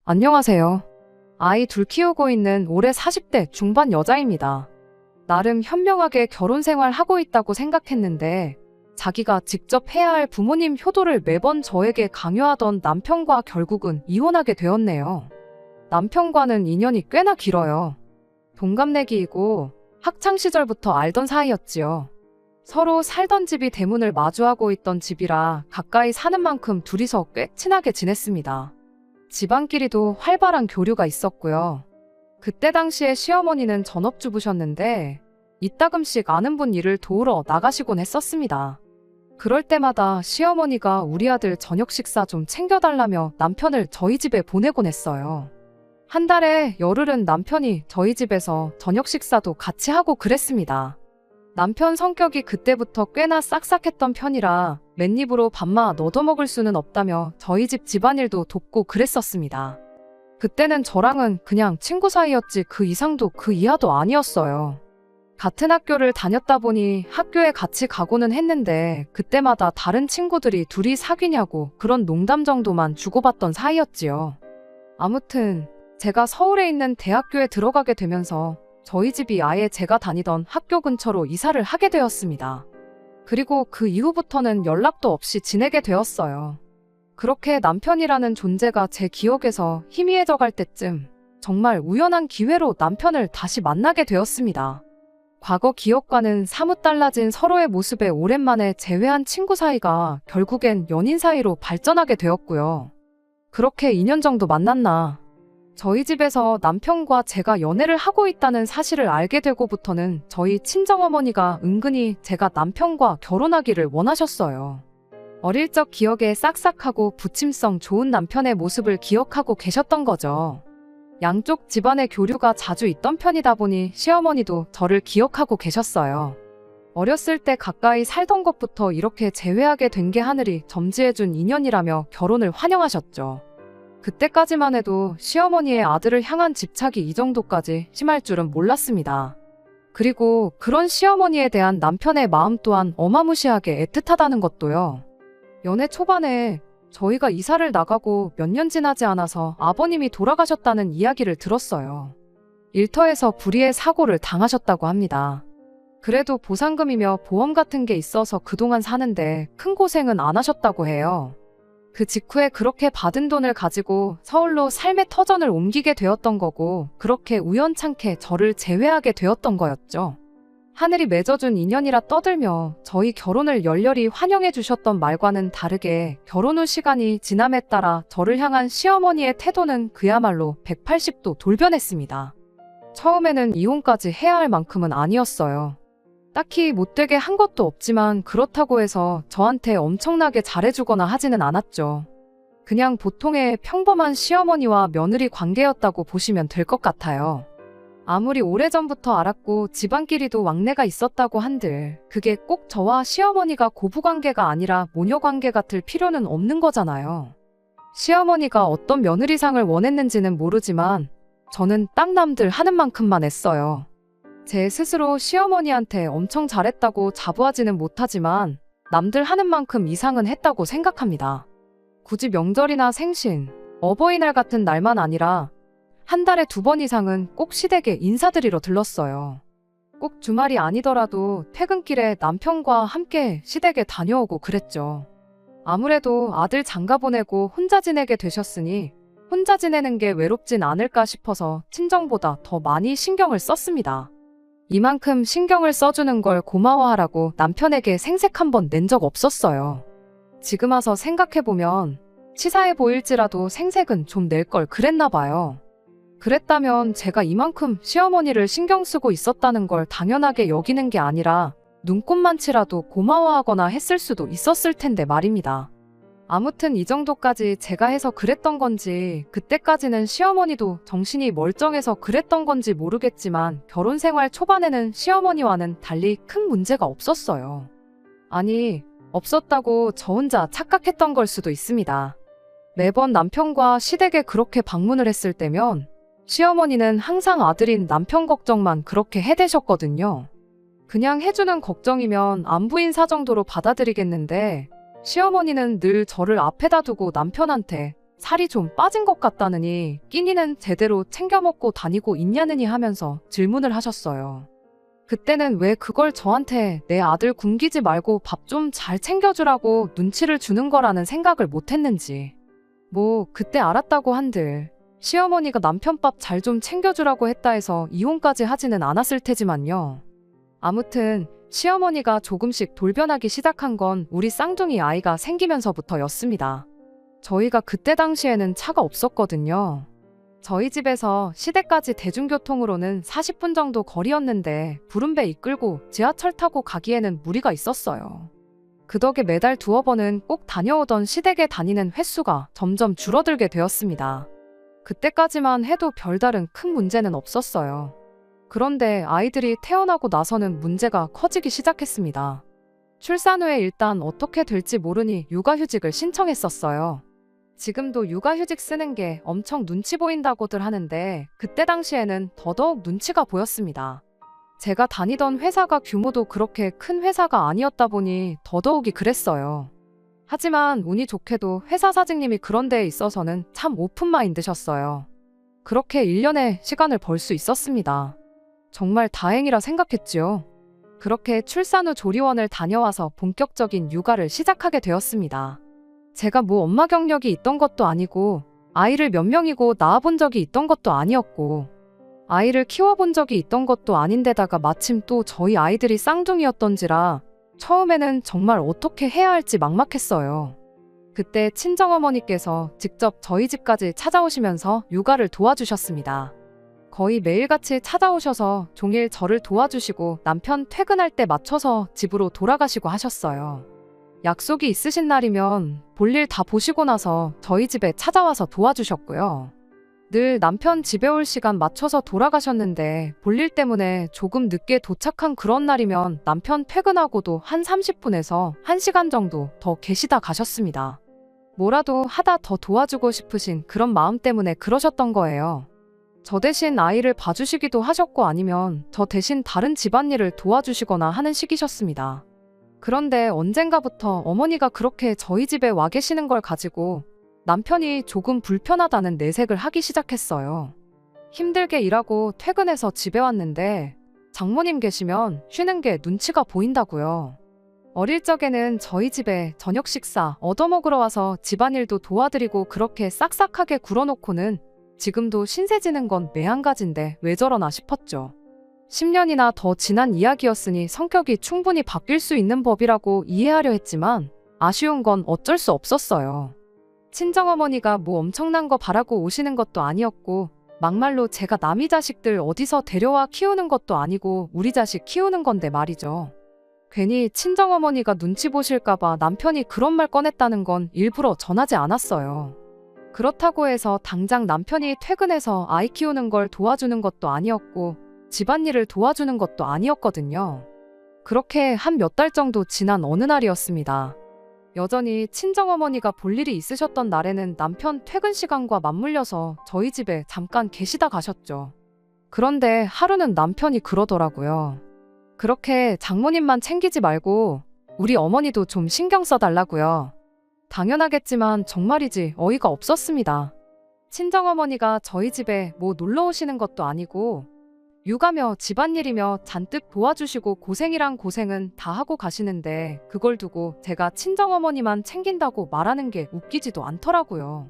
안녕하세요. 아이 둘 키우고 있는 올해 40대 중반 여자입니다. 나름 현명하게 결혼 생활 하고 있다고 생각했는데 자기가 직접 해야 할 부모님 효도를 매번 저에게 강요하던 남편과 결국은 이혼하게 되었네요. 남편과는 인연이 꽤나 길어요. 동갑내기이고 학창 시절부터 알던 사이였지요. 서로 살던 집이 대문을 마주하고 있던 집이라 가까이 사는 만큼 둘이서 꽤 친하게 지냈습니다. 집안끼리도 활발한 교류가 있었고요. 그때 당시에 시어머니는 전업주부셨는데 이따금씩 아는 분 일을 도우러 나가시곤 했었습니다. 그럴 때마다 시어머니가 우리 아들 저녁 식사 좀 챙겨달라며 남편을 저희 집에 보내곤 했어요. 한 달에 열흘은 남편이 저희 집에서 저녁 식사도 같이 하고 그랬습니다. 남편 성격이 그때부터 꽤나 싹싹했던 편이라 맨입으로 밥만 얻어먹을 수는 없다며 저희 집 집안일도 돕고 그랬었습니다. 그때는 저랑은 그냥 친구 사이였지 그 이상도 그 이하도 아니었어요. 같은 학교를 다녔다 보니 학교에 같이 가고는 했는데 그때마다 다른 친구들이 둘이 사귀냐고 그런 농담 정도만 주고받던 사이였지요. 아무튼 제가 서울에 있는 대학교에 들어가게 되면서 저희 집이 아예 제가 다니던 학교 근처로 이사를 하게 되었습니다. 그리고 그 이후부터는 연락도 없이 지내게 되었어요. 그렇게 남편이라는 존재가 제 기억에서 희미해져 갈 때쯤 정말 우연한 기회로 남편을 다시 만나게 되었습니다. 과거 기억과는 사뭇 달라진 서로의 모습에 오랜만에 재회한 친구 사이가 결국엔 연인 사이로 발전하게 되었고요. 그렇게 2년 정도 만났나 저희 집에서 남편과 제가 연애를 하고 있다는 사실을 알게 되고부터는 저희 친정어머니가 은근히 제가 남편과 결혼하기를 원하셨어요. 어릴 적 기억에 싹싹하고 부침성 좋은 남편의 모습을 기억하고 계셨던 거죠. 양쪽 집안의 교류가 자주 있던 편이다 보니 시어머니도 저를 기억하고 계셨어요. 어렸을 때 가까이 살던 것부터 이렇게 재회하게 된 게 하늘이 점지해준 인연이라며 결혼을 환영하셨죠. 그때까지만 해도 시어머니의 아들을 향한 집착이 이 정도까지 심할 줄은 몰랐습니다. 그리고 그런 시어머니에 대한 남편의 마음 또한 어마무시하게 애틋하다는 것도요. 연애 초반에 저희가 이사를 나가고 몇 년 지나지 않아서 아버님이 돌아가셨다는 이야기를 들었어요. 일터에서 불의의 사고를 당하셨다고 합니다. 그래도 보상금이며 보험 같은 게 있어서 그동안 사는데 큰 고생은 안 하셨다고 해요. 그 직후에 그렇게 받은 돈을 가지고 서울로 삶의 터전을 옮기게 되었던 거고 그렇게 우연찮게 저를 재회하게 되었던 거였죠. 하늘이 맺어준 인연이라 떠들며 저희 결혼을 열렬히 환영해 주셨던 말과는 다르게 결혼 후 시간이 지남에 따라 저를 향한 시어머니의 태도는 그야말로 180도 돌변했습니다. 처음에는 이혼까지 해야 할 만큼은 아니었어요. 딱히 못되게 한 것도 없지만 그렇다고 해서 저한테 엄청나게 잘해주거나 하지는 않았죠. 그냥 보통의 평범한 시어머니와 며느리 관계였다고 보시면 될 것 같아요. 아무리 오래전부터 알았고 집안끼리도 왕래가 있었다고 한들 그게 꼭 저와 시어머니가 고부관계가 아니라 모녀관계 같을 필요는 없는 거잖아요. 시어머니가 어떤 며느리상을 원했는지는 모르지만 저는 딱 남들 하는 만큼만 했어요. 제 스스로 시어머니한테 엄청 잘했다고 자부하지는 못하지만 남들 하는 만큼 이상은 했다고 생각합니다. 굳이 명절이나 생신, 어버이날 같은 날만 아니라 한 달에 2번 이상은 꼭 시댁에 인사드리러 들렀어요. 꼭 주말이 아니더라도 퇴근길에 남편과 함께 시댁에 다녀오고 그랬죠. 아무래도 아들 장가 보내고 혼자 지내게 되셨으니 혼자 지내는 게 외롭진 않을까 싶어서 친정보다 더 많이 신경을 썼습니다. 이만큼 신경을 써주는 걸 고마워하라고 남편에게 생색 한 번 낸 적 없었어요. 지금 와서 생각해보면 치사해 보일지라도 생색은 좀 낼 걸 그랬나 봐요. 그랬다면 제가 이만큼 시어머니를 신경 쓰고 있었다는 걸 당연하게 여기는 게 아니라 눈꼽만치라도 고마워하거나 했을 수도 있었을 텐데 말입니다. 아무튼 이 정도까지 제가 해서 그랬던 건지 그때까지는 시어머니도 정신이 멀쩡해서 그랬던 건지 모르겠지만 결혼 생활 초반에는 시어머니와는 달리 큰 문제가 없었어요. 아니, 없었다고 저 혼자 착각했던 걸 수도 있습니다. 매번 남편과 시댁에 그렇게 방문을 했을 때면 시어머니는 항상 아들인 남편 걱정만 그렇게 해대셨거든요. 그냥 해주는 걱정이면 안부인 사 정도로 받아들이겠는데 시어머니는 늘 저를 앞에다 두고 남편한테 살이 좀 빠진 것 같다느니 끼니는 제대로 챙겨 먹고 다니고 있냐느니 하면서 질문을 하셨어요. 그때는 왜 그걸 저한테 내 아들 굶기지 말고 밥 좀 잘 챙겨주라고 눈치를 주는 거라는 생각을 못했는지. 뭐 그때 알았다고 한들 시어머니가 남편 밥 잘 좀 챙겨주라고 했다 해서 이혼까지 하지는 않았을 테지만요. 아무튼 시어머니가 조금씩 돌변하기 시작한 건 우리 쌍둥이 아이가 생기면서부터였습니다. 저희가 그때 당시에는 차가 없었거든요. 저희 집에서 시댁까지 대중교통으로는 40분 정도 거리였는데 부름배 이끌고 지하철 타고 가기에는 무리가 있었어요. 그 덕에 매달 두어 번은 꼭 다녀오던 시댁에 다니는 횟수가 점점 줄어들게 되었습니다. 그때까지만 해도 별다른 큰 문제는 없었어요. 그런데 아이들이 태어나고 나서는 문제가 커지기 시작했습니다. 출산 후에 일단 어떻게 될지 모르니 육아휴직을 신청했었어요. 지금도 육아휴직 쓰는 게 엄청 눈치 보인다고들 하는데 그때 당시에는 더더욱 눈치가 보였습니다. 제가 다니던 회사가 규모도 그렇게 큰 회사가 아니었다 보니 더더욱이 그랬어요. 하지만 운이 좋게도 회사 사장님이 그런 데에 있어서는 참 오픈마인드셨어요. 그렇게 1년의 시간을 벌 수 있었습니다. 정말 다행이라 생각했지요. 그렇게 출산 후 조리원을 다녀와서 본격적인 육아를 시작하게 되었습니다. 제가 뭐 엄마 경력이 있던 것도 아니고 아이를 몇 명이고 낳아본 적이 있던 것도 아니었고 아이를 키워본 적이 있던 것도 아닌데다가 마침 또 저희 아이들이 쌍둥이였던지라 처음에는 정말 어떻게 해야 할지 막막했어요. 그때 친정어머니께서 직접 저희 집까지 찾아오시면서 육아를 도와주셨습니다. 거의 매일같이 찾아오셔서 종일 저를 도와주시고 남편 퇴근할 때 맞춰서 집으로 돌아가시고 하셨어요. 약속이 있으신 날이면 볼일 다 보시고 나서 저희 집에 찾아와서 도와주셨고요. 늘 남편 집에 올 시간 맞춰서 돌아가셨는데 볼일 때문에 조금 늦게 도착한 그런 날이면 남편 퇴근하고도 한 30분에서 1시간 정도 더 계시다 가셨습니다. 뭐라도 하다 더 도와주고 싶으신 그런 마음 때문에 그러셨던 거예요. 저 대신 아이를 봐주시기도 하셨고 아니면 저 대신 다른 집안일을 도와주시거나 하는 식이셨습니다. 그런데 언젠가부터 어머니가 그렇게 저희 집에 와 계시는 걸 가지고 남편이 조금 불편하다는 내색을 하기 시작했어요. 힘들게 일하고 퇴근해서 집에 왔는데 장모님 계시면 쉬는 게 눈치가 보인다고요. 어릴 적에는 저희 집에 저녁 식사 얻어먹으러 와서 집안일도 도와드리고 그렇게 싹싹하게 굴어놓고는 지금도 신세 지는 건 매한가지인데 왜 저러나 싶었죠. 10년이나 더 지난 이야기였으니 성격이 충분히 바뀔 수 있는 법이라고 이해하려 했지만 아쉬운 건 어쩔 수 없었어요. 친정어머니가 뭐 엄청난 거 바라고 오시는 것도 아니었고 막말로 제가 남이 자식들 어디서 데려와 키우는 것도 아니고 우리 자식 키우는 건데 말이죠. 괜히 친정어머니가 눈치 보실까봐 남편이 그런 말 꺼냈다는 건 일부러 전하지 않았어요. 그렇다고 해서 당장 남편이 퇴근해서 아이 키우는 걸 도와주는 것도 아니었고 집안일을 도와주는 것도 아니었거든요. 그렇게 한 몇 달 정도 지난 어느 날이었습니다. 여전히 친정어머니가 볼 일이 있으셨던 날에는 남편 퇴근 시간과 맞물려서 저희 집에 잠깐 계시다 가셨죠. 그런데 하루는 남편이 그러더라고요. 그렇게 장모님만 챙기지 말고 우리 어머니도 좀 신경 써달라고요. 당연하겠지만 정말이지 어이가 없었습니다. 친정어머니가 저희 집에 뭐 놀러 오시는 것도 아니고 육아며 집안일이며 잔뜩 도와주시고 고생이란 고생은 다 하고 가시는데 그걸 두고 제가 친정어머니만 챙긴다고 말하는 게 웃기지도 않더라고요.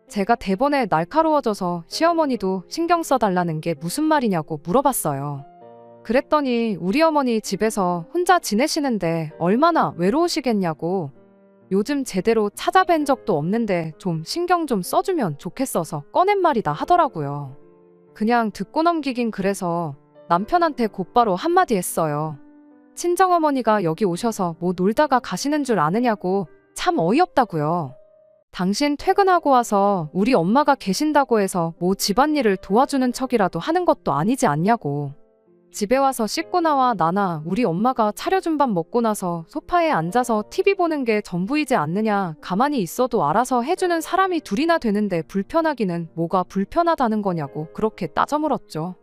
제가 대번에 날카로워져서 시어머니도 신경 써달라는 게 무슨 말이냐고 물어봤어요. 그랬더니 우리 어머니 집에서 혼자 지내시는데 얼마나 외로우시겠냐고 요즘 제대로 찾아뵌 적도 없는데 좀 신경 좀 써주면 좋겠어서 꺼낸 말이다 하더라고요. 그냥 듣고 넘기긴 그래서 남편한테 곧바로 한마디 했어요. 친정어머니가 여기 오셔서 뭐 놀다가 가시는 줄 아느냐고 참 어이없다고요. 당신 퇴근하고 와서 우리 엄마가 계신다고 해서 뭐 집안일을 도와주는 척이라도 하는 것도 아니지 않냐고. 집에 와서 씻고 나와 나나 우리 엄마가 차려준 밥 먹고 나서 소파에 앉아서 TV 보는 게 전부이지 않느냐. 가만히 있어도 알아서 해주는 사람이 둘이나 되는데 불편하기는 뭐가 불편하다는 거냐고 그렇게 따져 물었죠.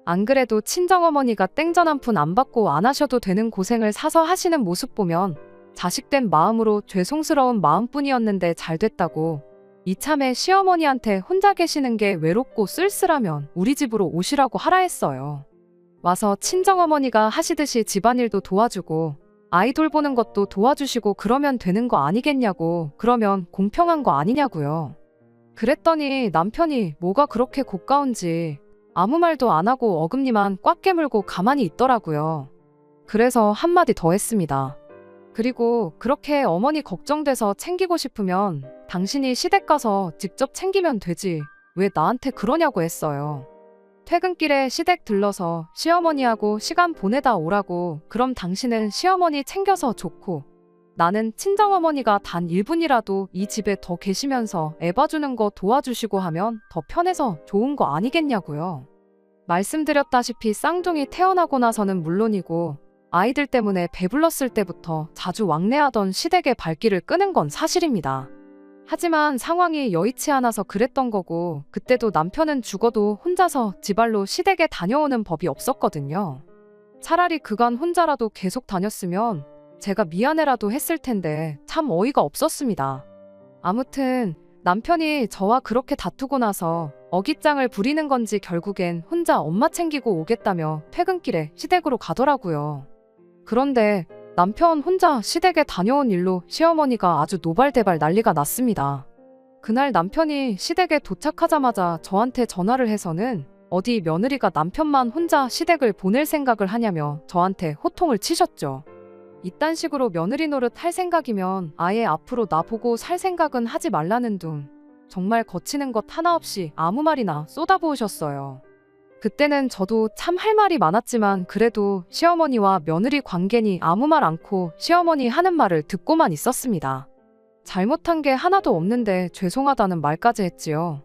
안 그래도 친정어머니가 땡전 한 푼 안 받고 안 하셔도 되는 고생을 사서 하시는 모습 보면 자식된 마음으로 죄송스러운 마음뿐이었는데 잘 됐다고 이참에 시어머니한테 혼자 계시는 게 외롭고 쓸쓸하면 우리 집으로 오시라고 하라 했어요. 와서 친정어머니가 하시듯이 집안일도 도와주고 아이 돌보는 것도 도와주시고 그러면 되는 거 아니겠냐고, 그러면 공평한 거 아니냐고요. 그랬더니 남편이 뭐가 그렇게 고가운지 아무 말도 안 하고 어금니만 꽉 깨물고 가만히 있더라고요. 그래서 한마디 더 했습니다. 그리고 그렇게 어머니 걱정돼서 챙기고 싶으면 당신이 시댁 가서 직접 챙기면 되지 왜 나한테 그러냐고 했어요. 퇴근길에 시댁 들러서 시어머니하고 시간 보내다 오라고, 그럼 당신은 시어머니 챙겨서 좋고 나는 친정어머니가 단 1분이라도 이 집에 더 계시면서 애 봐주는 거 도와주시고 하면 더 편해서 좋은 거 아니겠냐고요. 말씀드렸다시피 쌍둥이 태어나고 나서는 물론이고 아이들 때문에 배불렀을 때부터 자주 왕래하던 시댁의 발길을 끄는 건 사실입니다. 하지만 상황이 여의치 않아서 그랬던 거고, 그때도 남편은 죽어도 혼자서 지발로 시댁에 다녀오는 법이 없었거든요. 차라리 그간 혼자라도 계속 다녔으면 제가 미안해라도 했을 텐데 참 어이가 없었습니다. 아무튼 남편이 저와 그렇게 다투고 나서 어깃장을 부리는 건지 결국엔 혼자 엄마 챙기고 오겠다며 퇴근길에 시댁으로 가더라고요. 그런데 남편 혼자 시댁에 다녀온 일로 시어머니가 아주 노발대발 난리가 났습니다. 그날 남편이 시댁에 도착하자마자 저한테 전화를 해서는 어디 며느리가 남편만 혼자 시댁을 보낼 생각을 하냐며 저한테 호통을 치셨죠. 이딴 식으로 며느리 노릇 할 생각이면 아예 앞으로 나보고 살 생각은 하지 말라는 둥, 정말 거치는 것 하나 없이 아무 말이나 쏟아부으셨어요. 그때는 저도 참 할 말이 많았지만 그래도 시어머니와 며느리 관계니 아무 말 않고 시어머니 하는 말을 듣고만 있었습니다. 잘못한 게 하나도 없는데 죄송하다는 말까지 했지요.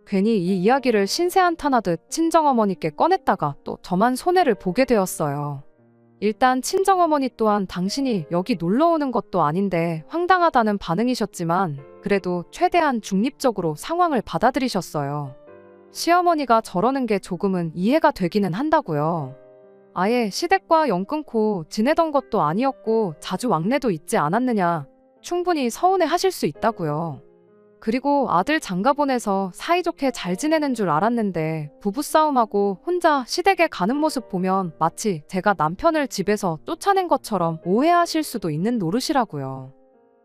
괜히 이 이야기를 신세한탄하듯 친정어머니께 꺼냈다가 또 저만 손해를 보게 되었어요. 일단 친정어머니 또한 당신이 여기 놀러 오는 것도 아닌데 황당하다는 반응이셨지만 그래도 최대한 중립적으로 상황을 받아들이셨어요. 시어머니가 저러는 게 조금은 이해가 되기는 한다고요. 아예 시댁과 연 끊고 지내던 것도 아니었고 자주 왕래도 있지 않았느냐, 충분히 서운해 하실 수 있다고요. 그리고 아들 장가 보내서 사이좋게 잘 지내는 줄 알았는데 부부싸움하고 혼자 시댁에 가는 모습 보면 마치 제가 남편을 집에서 쫓아낸 것처럼 오해하실 수도 있는 노릇이라고요.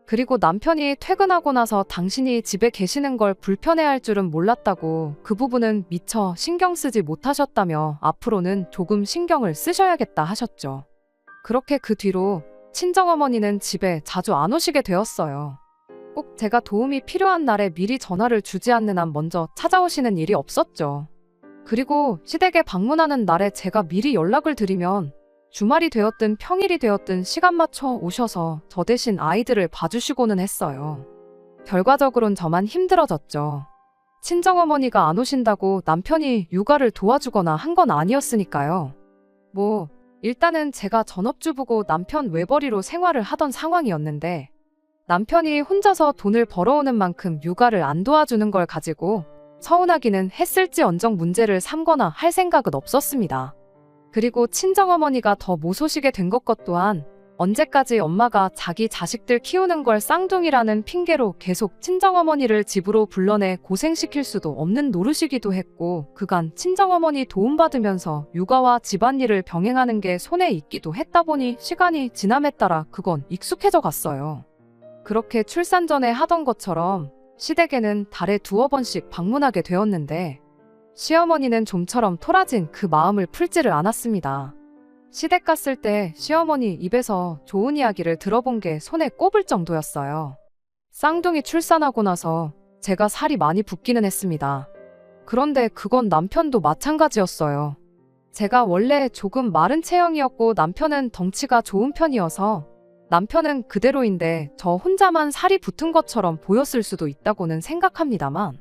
그리고 남편이 퇴근하고 나서 당신이 집에 계시는 걸 불편해할 줄은 몰랐다고, 그 부분은 미처 신경 쓰지 못하셨다며 앞으로는 조금 신경을 쓰셔야겠다 하셨죠. 그렇게 그 뒤로 친정어머니는 집에 자주 안 오시게 되었어요. 꼭 제가 도움이 필요한 날에 미리 전화를 주지 않는 한 먼저 찾아오시는 일이 없었죠. 그리고 시댁에 방문하는 날에 제가 미리 연락을 드리면 주말이 되었든 평일이 되었든 시간 맞춰 오셔서 저 대신 아이들을 봐주시고는 했어요. 결과적으론 저만 힘들어졌죠. 친정어머니가 안 오신다고 남편이 육아를 도와주거나 한 건 아니었으니까요. 일단은 제가 전업주부고 남편 외벌이로 생활을 하던 상황이었는데 남편이 혼자서 돈을 벌어오는 만큼 육아를 안 도와주는 걸 가지고 서운하기는 했을지언정 문제를 삼거나 할 생각은 없었습니다. 그리고 친정어머니가 더 모소시게 된 것 또한 언제까지 엄마가 자기 자식들 키우는 걸 쌍둥이라는 핑계로 계속 친정어머니를 집으로 불러내 고생시킬 수도 없는 노릇이기도 했고, 그간 친정어머니 도움받으면서 육아와 집안일을 병행하는 게 손에 있기도 했다 보니 시간이 지남에 따라 그건 익숙해져 갔어요. 그렇게 출산 전에 하던 것처럼 시댁에는 달에 2-3번씩 방문하게 되었는데 시어머니는 좀처럼 토라진 그 마음을 풀지를 않았습니다. 시댁 갔을 때 시어머니 입에서 좋은 이야기를 들어본 게 손에 꼽을 정도였어요. 쌍둥이 출산하고 나서 제가 살이 많이 붓기는 했습니다. 그런데 그건 남편도 마찬가지였어요. 제가 원래 조금 마른 체형이었고 남편은 덩치가 좋은 편이어서 남편은 그대로인데 저 혼자만 살이 붙은 것처럼 보였을 수도 있다고는 생각합니다만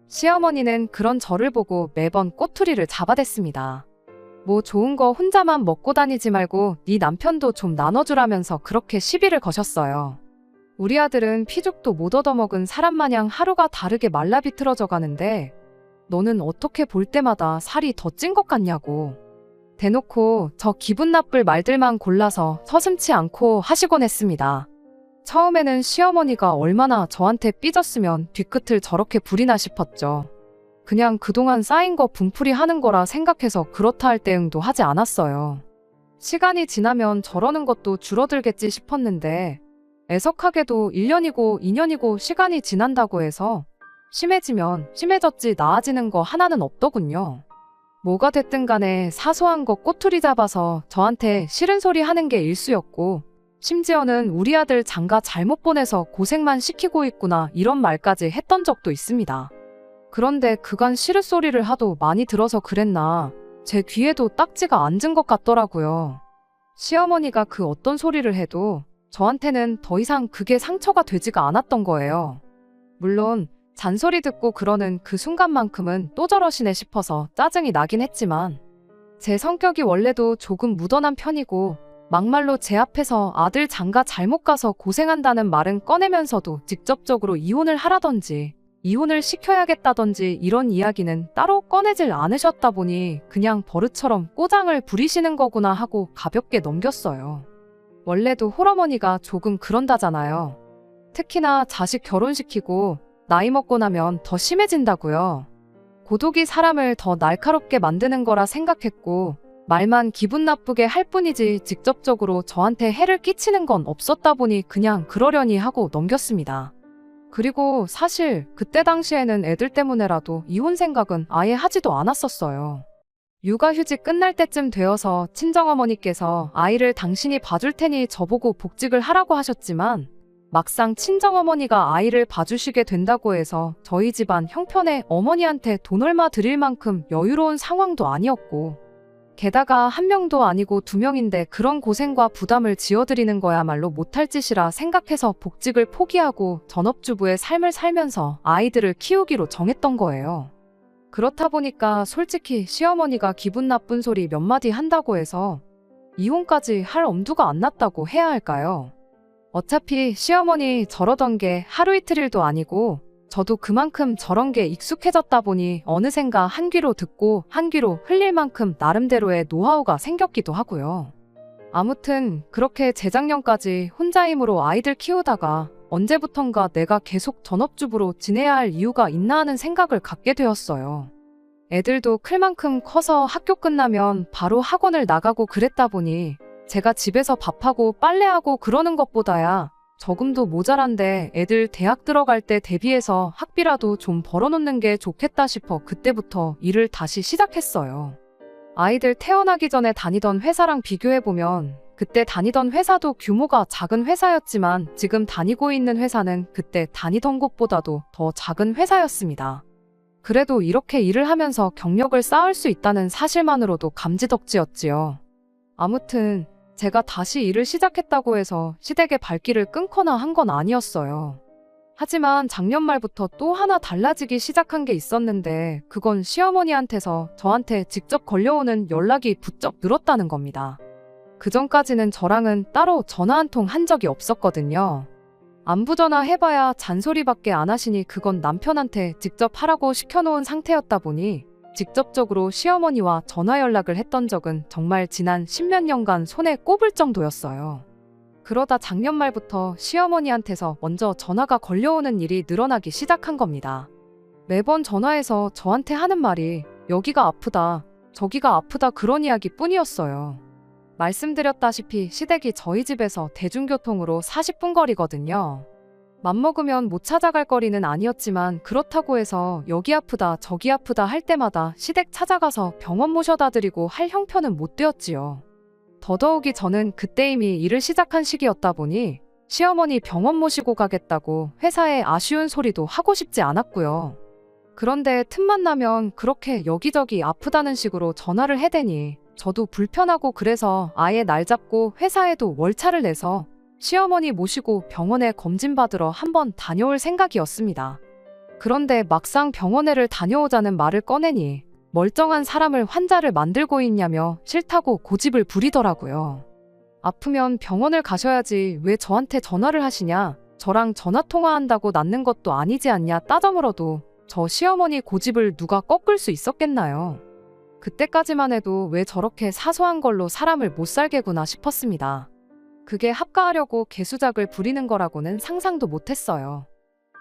시어머니는 그런 저를 보고 매번 꼬투리를 잡아댔습니다. 좋은 거 혼자만 먹고 다니지 말고 네 남편도 좀 나눠주라면서 그렇게 시비를 거셨어요. 우리 아들은 피죽도 못 얻어먹은 사람 마냥 하루가 다르게 말라 비틀어져 가는데 너는 어떻게 볼 때마다 살이 더 찐 것 같냐고. 대놓고 저 기분 나쁠 말들만 골라서 서슴지 않고 하시곤 했습니다. 처음에는 시어머니가 얼마나 저한테 삐졌으면 뒤끝을 저렇게 부리나 싶었죠. 그냥 그동안 쌓인 거 분풀이 하는 거라 생각해서 그렇다 할 대응도 하지 않았어요. 시간이 지나면 저러는 것도 줄어들겠지 싶었는데 애석하게도 1년이고 2년이고 시간이 지난다고 해서 심해지면 심해졌지 나아지는 거 하나는 없더군요. 뭐가 됐든 간에 사소한 거 꼬투리 잡아서 저한테 싫은 소리 하는 게 일쑤였고 심지어는 우리 아들 장가 잘못 보내서 고생만 시키고 있구나 이런 말까지 했던 적도 있습니다. 그런데 그간 시르소리를 하도 많이 들어서 그랬나 제 귀에도 딱지가 앉은 것 같더라고요. 시어머니가 그 어떤 소리를 해도 저한테는 더 이상 그게 상처가 되지가 않았던 거예요. 물론 잔소리 듣고 그러는 그 순간만큼은 또 저러시네 싶어서 짜증이 나긴 했지만 제 성격이 원래도 조금 무던한 편이고 막말로 제 앞에서 아들 장가 잘못 가서 고생한다는 말은 꺼내면서도 직접적으로 이혼을 하라던지 이혼을 시켜야겠다던지 이런 이야기는 따로 꺼내질 않으셨다 보니 그냥 버릇처럼 꼬장을 부리시는 거구나 하고 가볍게 넘겼어요. 원래도 홀어머니가 조금 그런다잖아요. 특히나 자식 결혼시키고 나이 먹고 나면 더 심해진다고요. 고독이 사람을 더 날카롭게 만드는 거라 생각했고 말만 기분 나쁘게 할 뿐이지 직접적으로 저한테 해를 끼치는 건 없었다 보니 그냥 그러려니 하고 넘겼습니다. 그리고 사실 그때 당시에는 애들 때문에라도 이혼 생각은 아예 하지도 않았었어요. 육아휴직 끝날 때쯤 되어서 친정어머니께서 아이를 당신이 봐줄 테니 저보고 복직을 하라고 하셨지만 막상 친정어머니가 아이를 봐주시게 된다고 해서 저희 집안 형편에 어머니한테 돈 얼마 드릴 만큼 여유로운 상황도 아니었고 게다가 한 명도 아니고 두 명인데 그런 고생과 부담을 지어드리는 거야말로 못할 짓이라 생각해서 복직을 포기하고 전업주부의 삶을 살면서 아이들을 키우기로 정했던 거예요. 그렇다 보니까 솔직히 시어머니가 기분 나쁜 소리 몇 마디 한다고 해서 이혼까지 할 엄두가 안 났다고 해야 할까요? 어차피 시어머니 저러던 게 하루 이틀일도 아니고 저도 그만큼 저런 게 익숙해졌다 보니 어느샌가 한 귀로 듣고 한 귀로 흘릴 만큼 나름대로의 노하우가 생겼기도 하고요. 아무튼 그렇게 재작년까지 혼자 힘으로 아이들 키우다가 언제부턴가 내가 계속 전업주부로 지내야 할 이유가 있나 하는 생각을 갖게 되었어요. 애들도 클 만큼 커서 학교 끝나면 바로 학원을 나가고 그랬다 보니 제가 집에서 밥하고 빨래하고 그러는 것보다야 저금도 모자란데 애들 대학 들어갈 때 대비해서 학비라도 좀 벌어놓는 게 좋겠다 싶어 그때부터 일을 다시 시작했어요. 아이들 태어나기 전에 다니던 회사랑 비교해보면 그때 다니던 회사도 규모가 작은 회사였지만 지금 다니고 있는 회사는 그때 다니던 곳보다도 더 작은 회사였습니다. 그래도 이렇게 일을 하면서 경력을 쌓을 수 있다는 사실만으로도 감지덕지였지요. 아무튼 제가 다시 일을 시작했다고 해서 시댁의 발길을 끊거나 한 건 아니었어요. 하지만 작년 말부터 또 하나 달라지기 시작한 게 있었는데 그건 시어머니한테서 저한테 직접 걸려오는 연락이 부쩍 늘었다는 겁니다. 그전까지는 저랑은 따로 전화 한 통 한 적이 없었거든요. 안부전화 해봐야 잔소리밖에 안 하시니 그건 남편한테 직접 하라고 시켜놓은 상태였다 보니 직접적으로 시어머니와 전화 연락을 했던 적은 정말 지난 10몇 년간 손에 꼽을 정도였어요. 그러다 작년 말부터 시어머니한테서 먼저 전화가 걸려오는 일이 늘어나기 시작한 겁니다. 매번 전화해서 저한테 하는 말이 여기가 아프다, 저기가 아프다 그런 이야기뿐이었어요. 말씀드렸다시피 시댁이 저희 집에서 대중교통으로 40분 거리거든요. 맘먹으면 못 찾아갈 거리는 아니었지만 그렇다고 해서 여기 아프다 저기 아프다 할 때마다 시댁 찾아가서 병원 모셔다 드리고 할 형편은 못 되었지요. 더더욱이 저는 그때 이미 일을 시작한 시기였다 보니 시어머니 병원 모시고 가겠다고 회사에 아쉬운 소리도 하고 싶지 않았고요. 그런데 틈만 나면 그렇게 여기저기 아프다는 식으로 전화를 해대니 저도 불편하고 그래서 아예 날 잡고 회사에도 월차를 내서 시어머니 모시고 병원에 검진받으러 한번 다녀올 생각이었습니다. 그런데 막상 병원에를 다녀오자는 말을 꺼내니 멀쩡한 사람을 환자를 만들고 있냐며 싫다고 고집을 부리더라고요. 아프면 병원을 가셔야지 왜 저한테 전화를 하시냐, 저랑 전화통화한다고 낫는 것도 아니지 않냐 따져물어도 저 시어머니 고집을 누가 꺾을 수 있었겠나요? 그때까지만 해도 왜 저렇게 사소한 걸로 사람을 못 살게구나 싶었습니다. 그게 합가하려고 개수작을 부리는 거라고는 상상도 못했어요.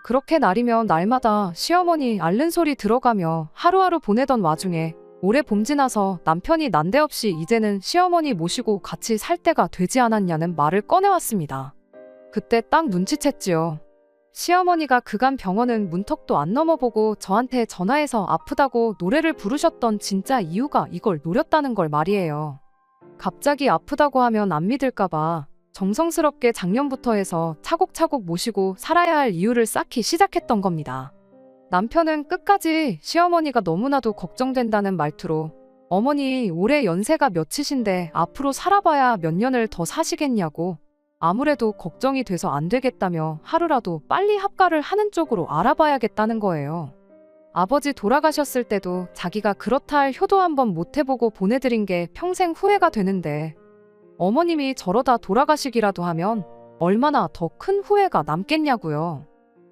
그렇게 날이면 날마다 시어머니 앓는 소리 들어가며 하루하루 보내던 와중에 올해 봄 지나서 남편이 난데없이 이제는 시어머니 모시고 같이 살 때가 되지 않았냐는 말을 꺼내왔습니다. 그때 딱 눈치챘지요. 시어머니가 그간 병원은 문턱도 안 넘어보고 저한테 전화해서 아프다고 노래를 부르셨던 진짜 이유가 이걸 노렸다는 걸 말이에요. 갑자기 아프다고 하면 안 믿을까봐 정성스럽게 작년부터 해서 차곡차곡 모시고 살아야 할 이유를 쌓기 시작했던 겁니다. 남편은 끝까지 시어머니가 너무나도 걱정된다는 말투로 어머니 올해 연세가 몇이신데 앞으로 살아봐야 몇 년을 더 사시겠냐고 아무래도 걱정이 돼서 안 되겠다며 하루라도 빨리 합가를 하는 쪽으로 알아봐야겠다는 거예요. 아버지 돌아가셨을 때도 자기가 그렇다 할 효도 한번 못 해보고 보내드린 게 평생 후회가 되는데 어머님이 저러다 돌아가시기라도 하면 얼마나 더 큰 후회가 남겠냐고요.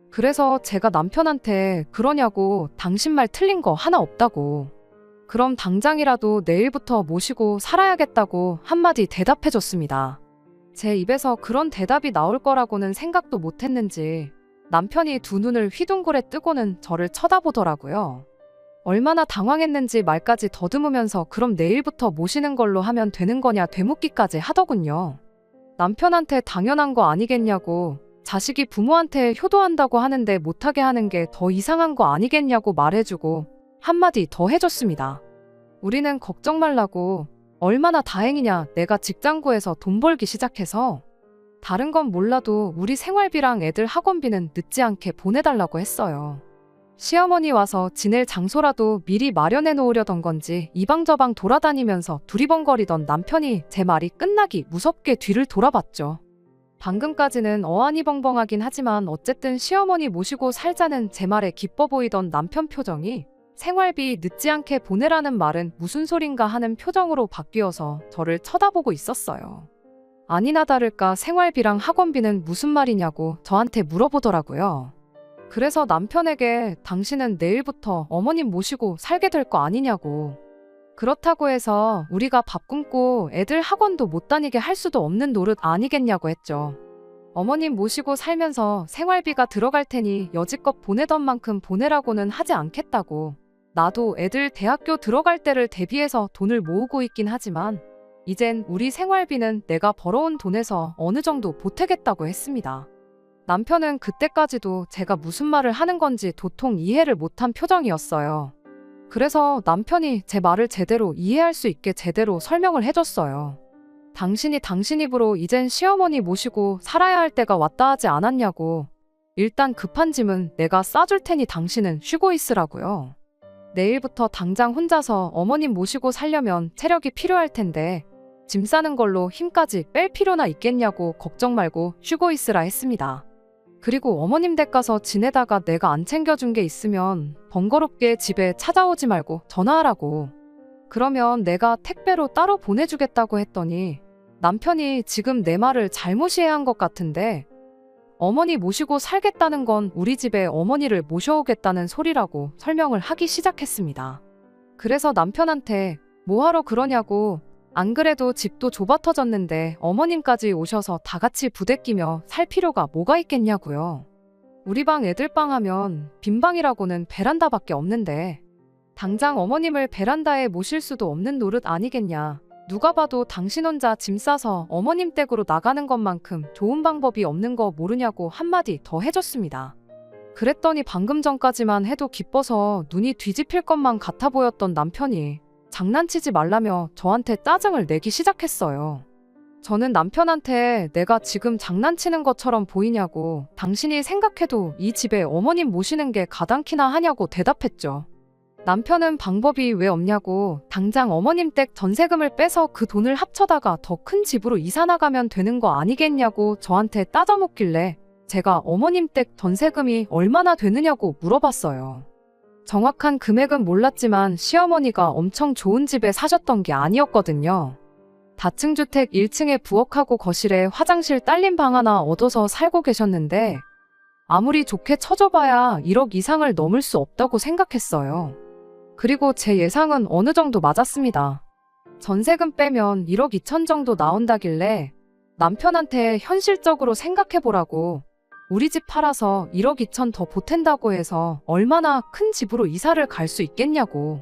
그래서 제가 남편한테 그러냐고 당신 말 틀린 거 하나 없다고. 그럼 당장이라도 내일부터 모시고 살아야겠다고 한마디 대답해줬습니다. 제 입에서 그런 대답이 나올 거라고는 생각도 못했는지 남편이 두 눈을 휘둥그레 뜨고는 저를 쳐다보더라고요. 얼마나 당황했는지 말까지 더듬으면서 그럼 내일부터 모시는 걸로 하면 되는 거냐 되묻기까지 하더군요. 남편한테 당연한 거 아니겠냐고 자식이 부모한테 효도한다고 하는데 못하게 하는 게 더 이상한 거 아니겠냐고 말해주고 한마디 더 해줬습니다. 우리는 걱정 말라고 얼마나 다행이냐 내가 직장 구해서 돈 벌기 시작해서 다른 건 몰라도 우리 생활비랑 애들 학원비는 늦지 않게 보내달라고 했어요. 시어머니 와서 지낼 장소라도 미리 마련해 놓으려던 건지 이방저방 돌아다니면서 두리번거리던 남편이 제 말이 끝나기 무섭게 뒤를 돌아봤죠. 방금까지는 어안이 벙벙하긴 하지만 어쨌든 시어머니 모시고 살자는 제 말에 기뻐 보이던 남편 표정이 생활비 늦지 않게 보내라는 말은 무슨 소린가 하는 표정으로 바뀌어서 저를 쳐다보고 있었어요. 아니나 다를까 생활비랑 학원비는 무슨 말이냐고 저한테 물어보더라고요. 그래서 남편에게 당신은 내일부터 어머님 모시고 살게 될 거 아니냐고. 그렇다고 해서 우리가 밥 굶고 애들 학원도 못 다니게 할 수도 없는 노릇 아니겠냐고 했죠. 어머님 모시고 살면서 생활비가 들어갈 테니 여지껏 보내던 만큼 보내라고는 하지 않겠다고. 나도 애들 대학교 들어갈 때를 대비해서 돈을 모으고 있긴 하지만 이젠 우리 생활비는 내가 벌어온 돈에서 어느 정도 보태겠다고 했습니다. 남편은 그때까지도 제가 무슨 말을 하는 건지 도통 이해를 못한 표정이었어요. 그래서 남편이 제 말을 제대로 이해할 수 있게 제대로 설명을 해줬어요. 당신이 당신 입으로 이젠 시어머니 모시고 살아야 할 때가 왔다 하지 않았냐고. 일단 급한 짐은 내가 싸줄 테니 당신은 쉬고 있으라고요. 내일부터 당장 혼자서 어머님 모시고 살려면 체력이 필요할 텐데 짐 싸는 걸로 힘까지 뺄 필요나 있겠냐고 걱정 말고 쉬고 있으라 했습니다. 그리고 어머님 댁 가서 지내다가 내가 안 챙겨준 게 있으면 번거롭게 집에 찾아오지 말고 전화하라고. 그러면 내가 택배로 따로 보내주겠다고 했더니 남편이 지금 내 말을 잘못 이해한 것 같은데 어머니 모시고 살겠다는 건 우리 집에 어머니를 모셔오겠다는 소리라고 설명을 하기 시작했습니다. 그래서 남편한테 뭐하러 그러냐고 안 그래도 집도 좁아 터졌는데 어머님까지 오셔서 다 같이 부대끼며 살 필요가 뭐가 있겠냐고요. 우리 방 애들 방 하면 빈 방이라고는 베란다밖에 없는데 당장 어머님을 베란다에 모실 수도 없는 노릇 아니겠냐. 누가 봐도 당신 혼자 짐 싸서 어머님 댁으로 나가는 것만큼 좋은 방법이 없는 거 모르냐고 한마디 더 해줬습니다. 그랬더니 방금 전까지만 해도 기뻐서 눈이 뒤집힐 것만 같아 보였던 남편이 장난치지 말라며 저한테 짜증을 내기 시작했어요. 저는 남편한테 내가 지금 장난치는 것처럼 보이냐고 당신이 생각해도 이 집에 어머님 모시는 게 가당키나 하냐고 대답했죠. 남편은 방법이 왜 없냐고 당장 어머님 댁 전세금을 빼서 그 돈을 합쳐다가 더 큰 집으로 이사 나가면 되는 거 아니겠냐고 저한테 따져묻길래 제가 어머님 댁 전세금이 얼마나 되느냐고 물어봤어요. 정확한 금액은 몰랐지만 시어머니가 엄청 좋은 집에 사셨던 게 아니었거든요. 다층주택 1층에 부엌하고 거실에 화장실 딸린 방 하나 얻어서 살고 계셨는데 아무리 좋게 쳐줘봐야 1억 이상을 넘을 수 없다고 생각했어요. 그리고 제 예상은 어느 정도 맞았습니다. 전세금 빼면 1억 2천 정도 나온다길래 남편한테 현실적으로 생각해보라고. 우리 집 팔아서 1억 2천 더 보탠다고 해서 얼마나 큰 집으로 이사를 갈 수 있겠냐고.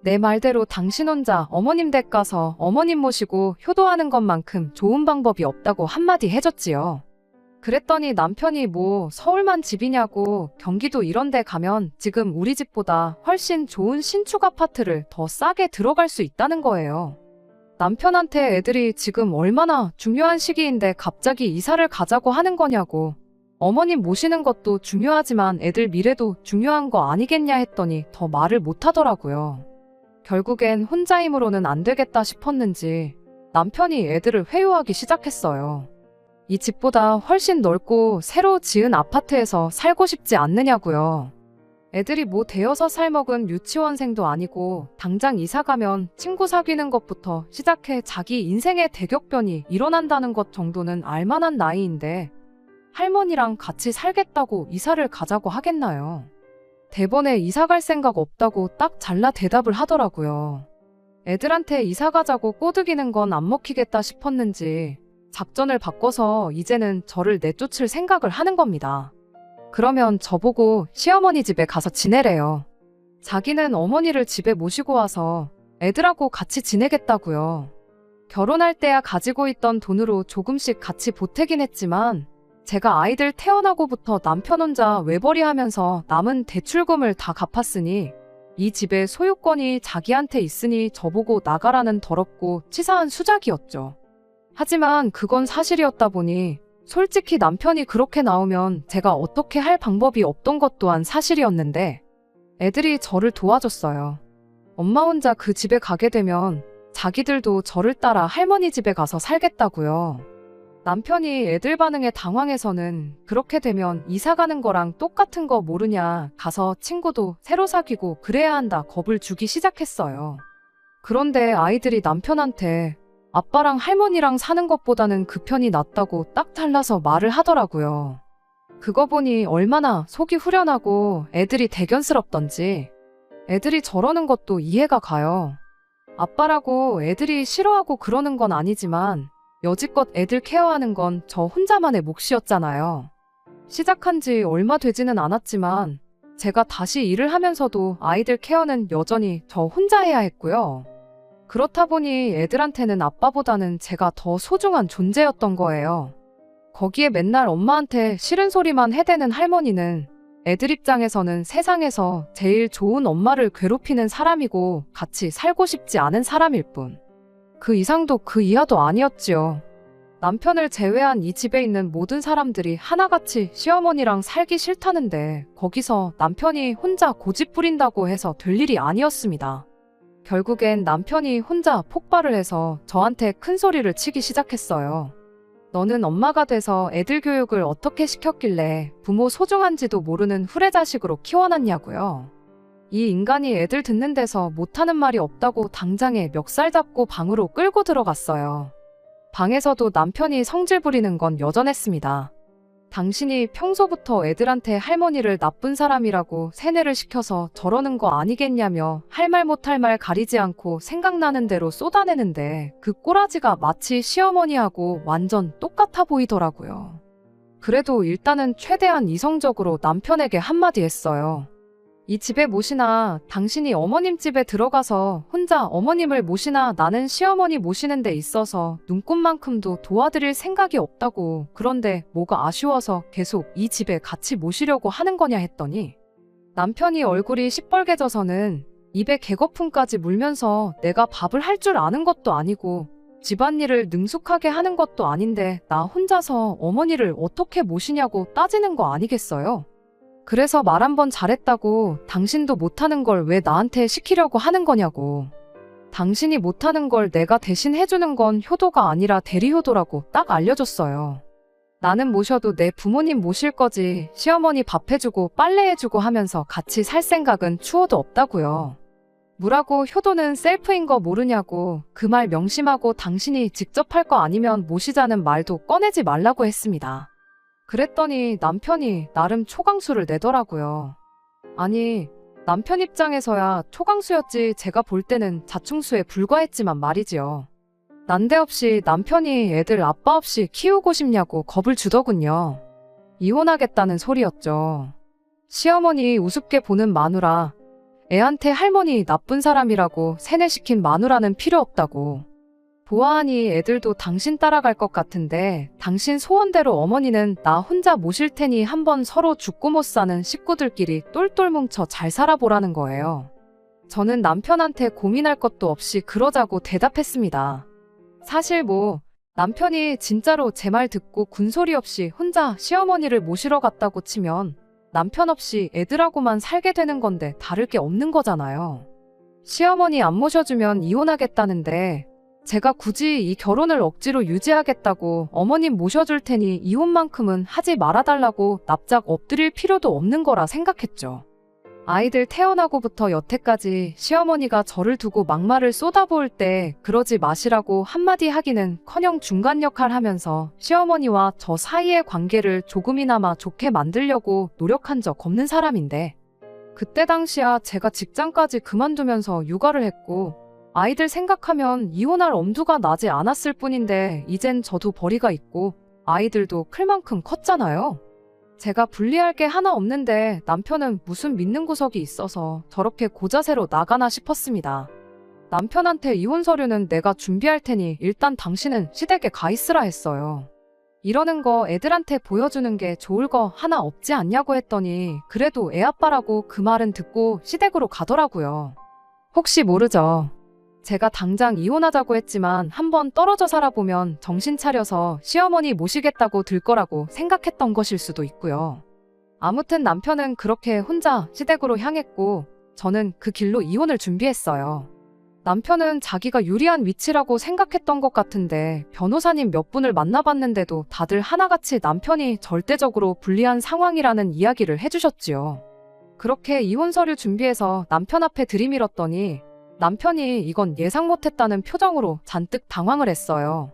내 말대로 당신 혼자 어머님 댁 가서 어머님 모시고 효도하는 것만큼 좋은 방법이 없다고 한마디 해줬지요. 그랬더니 남편이 뭐 서울만 집이냐고, 경기도 이런 데 가면 지금 우리 집보다 훨씬 좋은 신축 아파트를 더 싸게 들어갈 수 있다는 거예요. 남편한테 애들이 지금 얼마나 중요한 시기인데 갑자기 이사를 가자고 하는 거냐고. 어머님 모시는 것도 중요하지만 애들 미래도 중요한 거 아니겠냐 했더니 더 말을 못 하더라고요. 결국엔 혼자 힘으로는 안 되겠다 싶었는지 남편이 애들을 회유하기 시작했어요. 이 집보다 훨씬 넓고 새로 지은 아파트에서 살고 싶지 않느냐고요. 애들이 뭐 되어서 살먹은 유치원생도 아니고 당장 이사 가면 친구 사귀는 것부터 시작해 자기 인생의 대격변이 일어난다는 것 정도는 알만한 나이인데 할머니랑 같이 살겠다고 이사를 가자고 하겠나요? 대번에 이사 갈 생각 없다고 딱 잘라 대답을 하더라고요. 애들한테 이사 가자고 꼬드기는 건 안 먹히겠다 싶었는지 작전을 바꿔서 이제는 저를 내쫓을 생각을 하는 겁니다. 그러면 저보고 시어머니 집에 가서 지내래요. 자기는 어머니를 집에 모시고 와서 애들하고 같이 지내겠다고요. 결혼할 때야 가지고 있던 돈으로 조금씩 같이 보태긴 했지만 제가 아이들 태어나고부터 남편 혼자 외벌이 하면서 남은 대출금을 다 갚았으니 이 집의 소유권이 자기한테 있으니 저보고 나가라는 더럽고 치사한 수작이었죠. 하지만 그건 사실이었다 보니 솔직히 남편이 그렇게 나오면 제가 어떻게 할 방법이 없던 것 또한 사실이었는데 애들이 저를 도와줬어요. 엄마 혼자 그 집에 가게 되면 자기들도 저를 따라 할머니 집에 가서 살겠다고요. 남편이 애들 반응에 당황해서는 그렇게 되면 이사 가는 거랑 똑같은 거 모르냐, 가서 친구도 새로 사귀고 그래야 한다 겁을 주기 시작했어요. 그런데 아이들이 남편한테 아빠랑 할머니랑 사는 것보다는 그 편이 낫다고 딱 잘라서 말을 하더라고요. 그거 보니 얼마나 속이 후련하고 애들이 대견스럽던지. 애들이 저러는 것도 이해가 가요. 아빠라고 애들이 싫어하고 그러는 건 아니지만 여지껏 애들 케어하는 건 저 혼자만의 몫이었잖아요. 시작한 지 얼마 되지는 않았지만 제가 다시 일을 하면서도 아이들 케어는 여전히 저 혼자 해야 했고요. 그렇다 보니 애들한테는 아빠보다는 제가 더 소중한 존재였던 거예요. 거기에 맨날 엄마한테 싫은 소리만 해대는 할머니는 애들 입장에서는 세상에서 제일 좋은 엄마를 괴롭히는 사람이고 같이 살고 싶지 않은 사람일 뿐. 그 이상도 그 이하도 아니었지요. 남편을 제외한 이 집에 있는 모든 사람들이 하나같이 시어머니랑 살기 싫다는데 거기서 남편이 혼자 고집 부린다고 해서 될 일이 아니었습니다. 결국엔 남편이 혼자 폭발을 해서 저한테 큰 소리를 치기 시작했어요. 너는 엄마가 돼서 애들 교육을 어떻게 시켰길래 부모 소중한지도 모르는 후레자식으로 키워놨냐고요. 이 인간이 애들 듣는 데서 못하는 말이 없다고 당장에 멱살 잡고 방으로 끌고 들어갔어요. 방에서도 남편이 성질 부리는 건 여전했습니다. 당신이 평소부터 애들한테 할머니를 나쁜 사람이라고 세뇌를 시켜서 저러는 거 아니겠냐며 할 말 못할 말 가리지 않고 생각나는 대로 쏟아내는데 그 꼬라지가 마치 시어머니하고 완전 똑같아 보이더라고요. 그래도 일단은 최대한 이성적으로 남편에게 한마디 했어요. 이 집에 모시나 당신이 어머님 집에 들어가서 혼자 어머님을 모시나 나는 시어머니 모시는 데 있어서 눈꽃만큼도 도와드릴 생각이 없다고. 그런데 뭐가 아쉬워서 계속 이 집에 같이 모시려고 하는 거냐 했더니 남편이 얼굴이 시뻘개져서는 입에 개거품까지 물면서 내가 밥을 할 줄 아는 것도 아니고 집안일을 능숙하게 하는 것도 아닌데 나 혼자서 어머니를 어떻게 모시냐고 따지는 거 아니겠어요? 그래서 말 한 번 잘했다고 당신도 못하는 걸 왜 나한테 시키려고 하는 거냐고. 당신이 못하는 걸 내가 대신 해주는 건 효도가 아니라 대리효도라고 딱 알려줬어요. 나는 모셔도 내 부모님 모실 거지 시어머니 밥 해주고 빨래 해주고 하면서 같이 살 생각은 추호도 없다고요. 뭐라고 효도는 셀프인 거 모르냐고. 그 말 명심하고 당신이 직접 할 거 아니면 모시자는 말도 꺼내지 말라고 했습니다. 그랬더니 남편이 나름 초강수를 내더라고요. 아니, 남편 입장에서야 초강수였지 제가 볼 때는 자충수에 불과했지만 말이지요. 난데없이 남편이 애들 아빠 없이 키우고 싶냐고 겁을 주더군요. 이혼하겠다는 소리였죠. 시어머니 우습게 보는 마누라, 애한테 할머니 나쁜 사람이라고 세뇌시킨 마누라는 필요 없다고. 보아하니 애들도 당신 따라갈 것 같은데 당신 소원대로 어머니는 나 혼자 모실 테니 한번 서로 죽고 못 사는 식구들끼리 똘똘 뭉쳐 잘 살아보라는 거예요. 저는 남편한테 고민할 것도 없이 그러자고 대답했습니다. 사실 남편이 진짜로 제 말 듣고 군소리 없이 혼자 시어머니를 모시러 갔다고 치면 남편 없이 애들하고만 살게 되는 건데 다를 게 없는 거잖아요. 시어머니 안 모셔주면 이혼하겠다는데 제가 굳이 이 결혼을 억지로 유지하겠다고 어머님 모셔줄 테니 이혼만큼은 하지 말아달라고 납작 엎드릴 필요도 없는 거라 생각했죠. 아이들 태어나고부터 여태까지 시어머니가 저를 두고 막말을 쏟아부을 때 그러지 마시라고 한마디 하기는커녕 중간 역할 하면서 시어머니와 저 사이의 관계를 조금이나마 좋게 만들려고 노력한 적 없는 사람인데 그때 당시야 제가 직장까지 그만두면서 육아를 했고 아이들 생각하면 이혼할 엄두가 나지 않았을 뿐인데 이젠 저도 벌이가 있고 아이들도 클 만큼 컸잖아요. 제가 불리할 게 하나 없는데 남편은 무슨 믿는 구석이 있어서 저렇게 고자세로 나가나 싶었습니다. 남편한테 이혼 서류는 내가 준비할 테니 일단 당신은 시댁에 가 있으라 했어요. 이러는 거 애들한테 보여주는 게 좋을 거 하나 없지 않냐고 했더니 그래도 애 아빠라고 그 말은 듣고 시댁으로 가더라고요. 혹시 모르죠. 제가 당장 이혼하자고 했지만 한번 떨어져 살아보면 정신 차려서 시어머니 모시겠다고 들 거라고 생각했던 것일 수도 있고요. 아무튼 남편은 그렇게 혼자 시댁으로 향했고 저는 그 길로 이혼을 준비했어요. 남편은 자기가 유리한 위치라고 생각했던 것 같은데 변호사님 몇 분을 만나봤는데도 다들 하나같이 남편이 절대적으로 불리한 상황이라는 이야기를 해주셨지요. 그렇게 이혼 서류 준비해서 남편 앞에 들이밀었더니 남편이 이건 예상 못했다는 표정으로 잔뜩 당황을 했어요.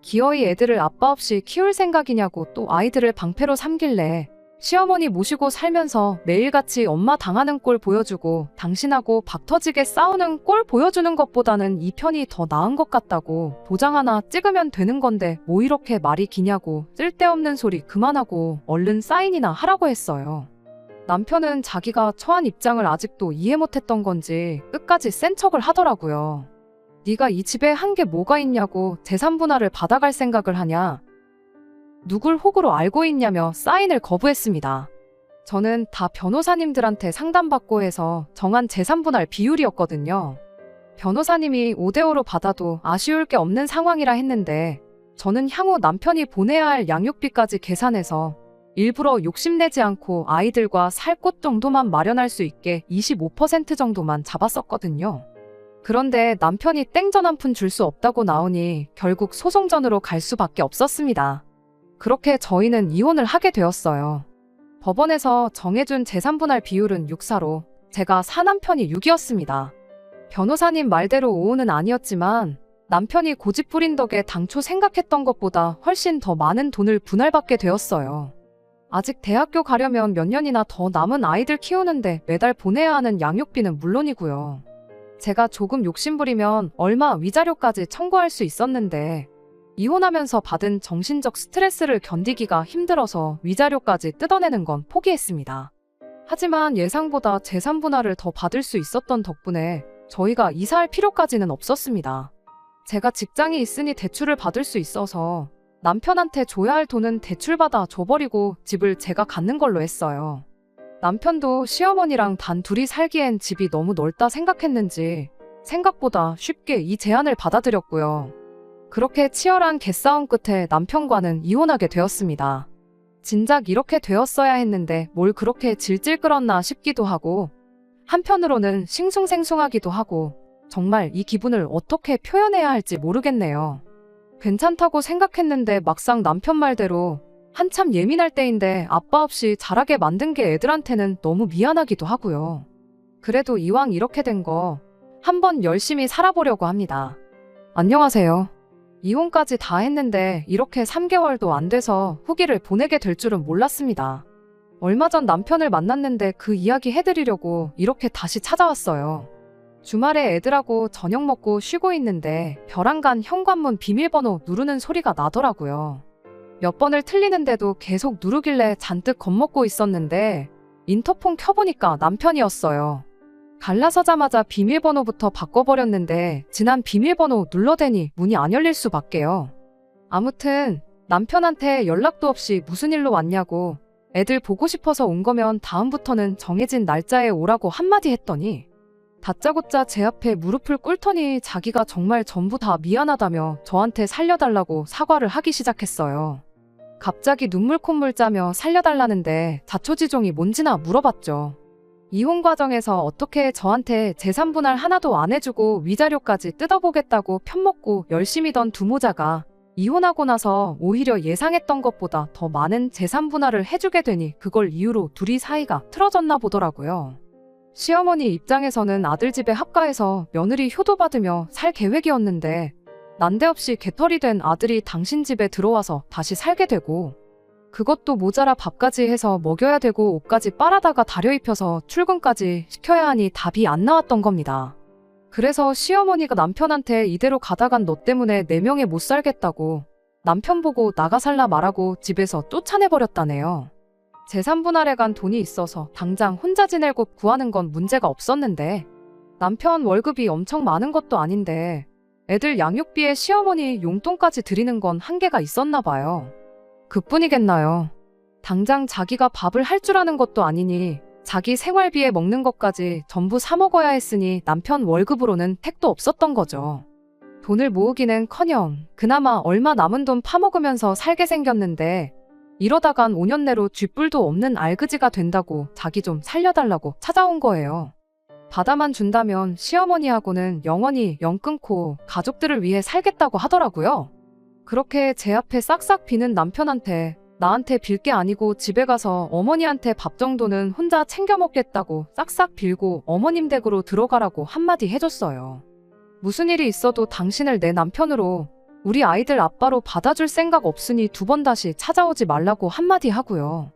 기어이 애들을 아빠 없이 키울 생각이냐고 또 아이들을 방패로 삼길래 시어머니 모시고 살면서 매일같이 엄마 당하는 꼴 보여주고 당신하고 박터지게 싸우는 꼴 보여주는 것보다는 이 편이 더 나은 것 같다고 도장 하나 찍으면 되는 건데 뭐 이렇게 말이 기냐고 쓸데없는 소리 그만하고 얼른 사인이나 하라고 했어요. 남편은 자기가 처한 입장을 아직도 이해 못했던 건지 끝까지 센 척을 하더라고요. 네가 이 집에 한 게 뭐가 있냐고 재산 분할을 받아갈 생각을 하냐? 누굴 호구로 알고 있냐며 사인을 거부했습니다. 저는 다 변호사님들한테 상담받고 해서 정한 재산 분할 비율이었거든요. 변호사님이 5대5로 받아도 아쉬울 게 없는 상황이라 했는데 저는 향후 남편이 보내야 할 양육비까지 계산해서 일부러 욕심내지 않고 아이들과 살 곳 정도만 마련할 수 있게 25% 정도만 잡았었거든요. 그런데 남편이 땡전 한 푼 줄 수 없다고 나오니 결국 소송전으로 갈 수밖에 없었습니다. 그렇게 저희는 이혼을 하게 되었어요. 법원에서 정해준 재산분할 비율은 6:4로 제가 4남편이 6이었습니다. 변호사님 말대로 5는 아니었지만 남편이 고집 부린 덕에 당초 생각했던 것보다 훨씬 더 많은 돈을 분할받게 되었어요. 아직 대학교 가려면 몇 년이나 더 남은 아이들 키우는데 매달 보내야 하는 양육비는 물론이고요. 제가 조금 욕심부리면 얼마 위자료까지 청구할 수 있었는데 이혼하면서 받은 정신적 스트레스를 견디기가 힘들어서 위자료까지 뜯어내는 건 포기했습니다. 하지만 예상보다 재산 분할을 더 받을 수 있었던 덕분에 저희가 이사할 필요까지는 없었습니다. 제가 직장이 있으니 대출을 받을 수 있어서 남편한테 줘야 할 돈은 대출받아 줘버리고 집을 제가 갖는 걸로 했어요. 남편도 시어머니랑 단 둘이 살기엔 집이 너무 넓다 생각했는지 생각보다 쉽게 이 제안을 받아들였고요. 그렇게 치열한 개싸움 끝에 남편과는 이혼하게 되었습니다. 진작 이렇게 되었어야 했는데 뭘 그렇게 질질 끌었나 싶기도 하고 한편으로는 싱숭생숭하기도 하고 정말 이 기분을 어떻게 표현해야 할지 모르겠네요. 괜찮다고 생각했는데 막상 남편 말대로 한참 예민할 때인데 아빠 없이 자라게 만든 게 애들한테는 너무 미안하기도 하고요. 그래도 이왕 이렇게 된 거 한번 열심히 살아보려고 합니다. 안녕하세요. 이혼까지 다 했는데 이렇게 3개월도 안 돼서 후기를 보내게 될 줄은 몰랐습니다. 얼마 전 남편을 만났는데 그 이야기 해드리려고 이렇게 다시 찾아왔어요. 주말에 애들하고 저녁 먹고 쉬고 있는데 벼랑간 현관문 비밀번호 누르는 소리가 나더라고요. 몇 번을 틀리는데도 계속 누르길래 잔뜩 겁먹고 있었는데 인터폰 켜보니까 남편이었어요. 갈라서자마자 비밀번호부터 바꿔버렸는데 지난 비밀번호 눌러대니 문이 안 열릴 수밖에요. 아무튼 남편한테 연락도 없이 무슨 일로 왔냐고 애들 보고 싶어서 온 거면 다음부터는 정해진 날짜에 오라고 한마디 했더니 다짜고짜 제 앞에 무릎을 꿇더니 자기가 정말 전부 다 미안하다며 저한테 살려달라고 사과를 하기 시작했어요. 갑자기 눈물 콧물 짜며 살려달라는데 자초지종이 뭔지나 물어봤죠. 이혼 과정에서 어떻게 저한테 재산 분할 하나도 안 해주고 위자료까지 뜯어보겠다고 편먹고 열심히 던 두 모자가 이혼하고 나서 오히려 예상했던 것보다 더 많은 재산 분할을 해주게 되니 그걸 이유로 둘이 사이가 틀어졌나 보더라고요. 시어머니 입장에서는 아들 집에 합가해서 며느리 효도받으며 살 계획이었는데 난데없이 개털이 된 아들이 당신 집에 들어와서 다시 살게 되고 그것도 모자라 밥까지 해서 먹여야 되고 옷까지 빨아다가 다려입혀서 출근까지 시켜야 하니 답이 안 나왔던 겁니다. 그래서 시어머니가 남편한테 이대로 가다간 너 때문에 내 명예 못 살겠다고 남편 보고 나가 살라 말하고 집에서 쫓아내버렸다네요. 재산 분할에 간 돈이 있어서 당장 혼자 지낼 곳 구하는 건 문제가 없었는데 남편 월급이 엄청 많은 것도 아닌데 애들 양육비에 시어머니 용돈까지 드리는 건 한계가 있었나 봐요. 그뿐이겠나요. 당장 자기가 밥을 할 줄 아는 것도 아니니 자기 생활비에 먹는 것까지 전부 사 먹어야 했으니 남편 월급으로는 택도 없었던 거죠. 돈을 모으기는커녕 그나마 얼마 남은 돈 파먹으면서 살게 생겼는데 이러다간 5년 내로 쥐뿔도 없는 알그지가 된다고 자기 좀 살려달라고 찾아온 거예요. 받아만 준다면 시어머니하고는 영원히 연 끊고 가족들을 위해 살겠다고 하더라고요. 그렇게 제 앞에 싹싹 비는 남편한테 나한테 빌 게 아니고 집에 가서 어머니한테 밥 정도는 혼자 챙겨 먹겠다고 싹싹 빌고 어머님 댁으로 들어가라고 한마디 해줬어요. 무슨 일이 있어도 당신을 내 남편으로 우리 아이들 아빠로 받아줄 생각 없으니 두 번 다시 찾아오지 말라고 한마디 하고요.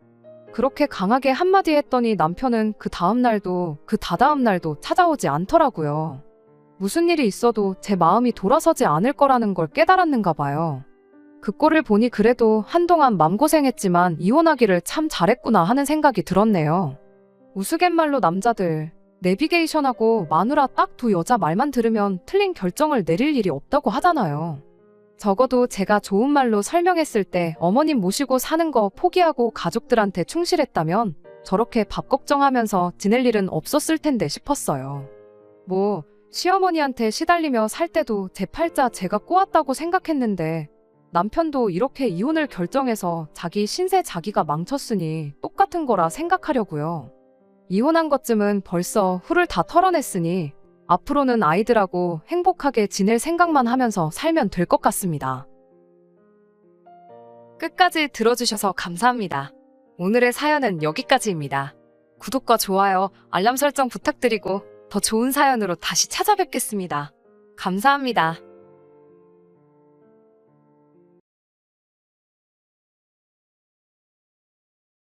그렇게 강하게 한마디 했더니 남편은 그 다음 날도 그 다다음 날도 찾아오지 않더라고요. 무슨 일이 있어도 제 마음이 돌아서지 않을 거라는 걸 깨달았는가 봐요. 그 꼴을 보니 그래도 한동안 맘고생했지만 이혼하기를 참 잘했구나 하는 생각이 들었네요. 우스갯말로 남자들 내비게이션하고 마누라 딱 두 여자 말만 들으면 틀린 결정을 내릴 일이 없다고 하잖아요. 적어도 제가 좋은 말로 설명했을 때 어머님 모시고 사는 거 포기하고 가족들한테 충실했다면 저렇게 밥 걱정하면서 지낼 일은 없었을 텐데 싶었어요. 시어머니한테 시달리며 살 때도 제 팔자 제가 꼬았다고 생각했는데 남편도 이렇게 이혼을 결정해서 자기 신세 자기가 망쳤으니 똑같은 거라 생각하려고요. 이혼한 것쯤은 벌써 후를 다 털어냈으니 앞으로는 아이들하고 행복하게 지낼 생각만 하면서 살면 될 것 같습니다. 끝까지 들어주셔서 감사합니다. 오늘의 사연은 여기까지입니다. 구독과 좋아요, 알람 설정 부탁드리고 더 좋은 사연으로 다시 찾아뵙겠습니다. 감사합니다.